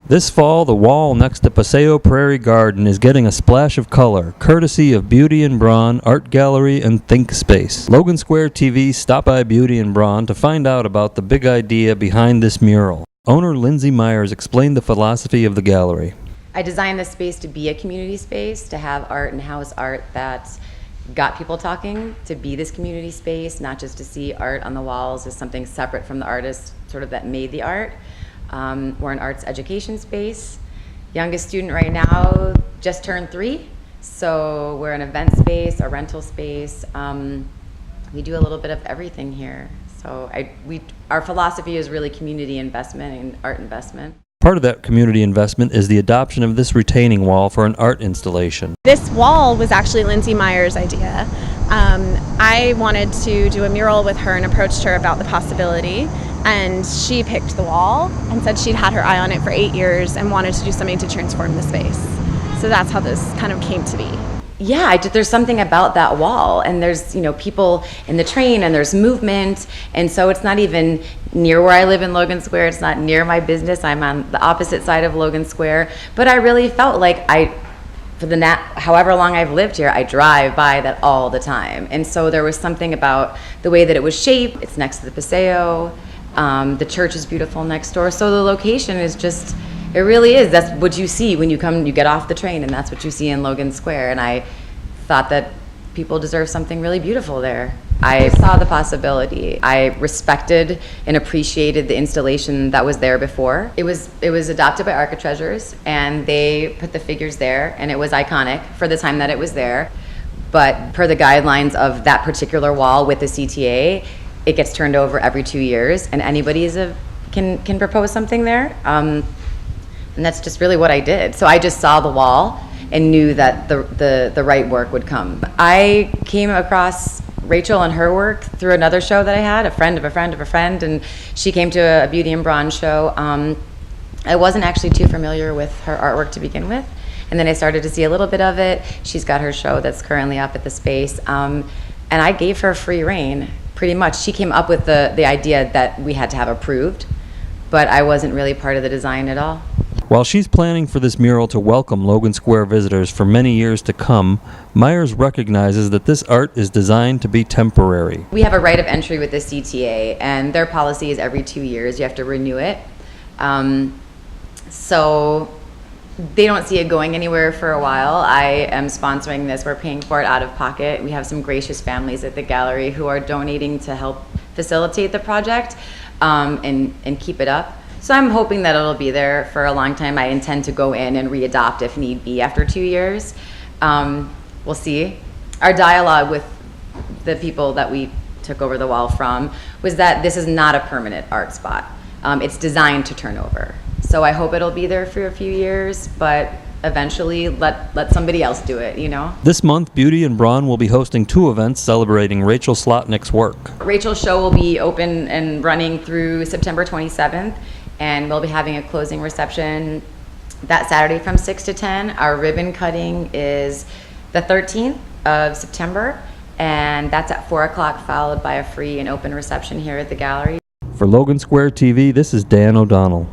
This fall, the wall next to Paseo Prairie Garden is getting a splash of color, courtesy of Beauty and Brawn Art Gallery and Think Space. Logan Square TV stopped by Beauty and Brawn to find out about the big idea behind this mural. Owner Lindsey Meyers explained the philosophy of the gallery. I designed this space to be a community space, to have art and house art that got people talking, to be this community space, not just to see art on the walls as something separate from the artist sort of that made the art. We're an arts education space. Youngest student right now just turned 3, so we're an event space, a rental space. We do a little bit of everything here. So our philosophy is really community investment and art investment. Part of that community investment is the adoption of this retaining wall for an art installation. This wall was actually Lindsey Meyers' idea. I wanted to do a mural with her and approached her about the possibility, and she picked the wall and said she'd had her eye on it for 8 years and wanted to do something to transform the space. So that's how this kind of came to be. Yeah, there's something about that wall, and there's people in the train, and there's movement, and so it's not even near where I live in Logan Square. It's not near my business. I'm on the opposite side of Logan Square, but I really felt like however long I've lived here, I drive by that all the time, and so there was something about the way that it was shaped. It's next to the Paseo. The church is beautiful next door, so the location is just. It really is. That's what you see when you get off the train, and that's what you see in Logan Square. And I thought that people deserve something really beautiful there. I saw the possibility. I respected and appreciated the installation that was there before. It was adopted by Architectures, and they put the figures there, and it was iconic for the time that it was there. But per the guidelines of that particular wall with the CTA, it gets turned over every 2 years, and anybody can propose something there. And that's just really what I did. So I just saw the wall and knew that the right work would come. I came across Rachel and her work through another show that I had, a friend of a friend of a friend, and she came to a Beauty and Brawn show. I wasn't actually too familiar with her artwork to begin with, and then I started to see a little bit of it. She's got her show that's currently up at the space, and I gave her free reign, pretty much. She came up with the idea that we had to have approved, but I wasn't really part of the design at all. While she's planning for this mural to welcome Logan Square visitors for many years to come, Meyers recognizes that this art is designed to be temporary. We have a right of entry with the CTA, and their policy is every 2 years. You have to renew it. So they don't see it going anywhere for a while. I am sponsoring this. We're paying for it out of pocket. We have some gracious families at the gallery who are donating to help facilitate the project and keep it up. So I'm hoping that it'll be there for a long time. I intend to go in and re-adopt if need be after 2 years. We'll see. Our dialogue with the people that we took over the wall from was that this is not a permanent art spot. It's designed to turn over. So I hope it'll be there for a few years, but eventually let somebody else do it, This month, Beauty and Brawn will be hosting 2 events celebrating Rachel Slotnick's work. Rachel's show will be open and running through September 27th. And we'll be having a closing reception that Saturday from 6 to 10. Our ribbon cutting is the 13th of September, and that's at 4 o'clock, followed by a free and open reception here at the gallery. For Logan Square TV, this is Dan O'Donnell.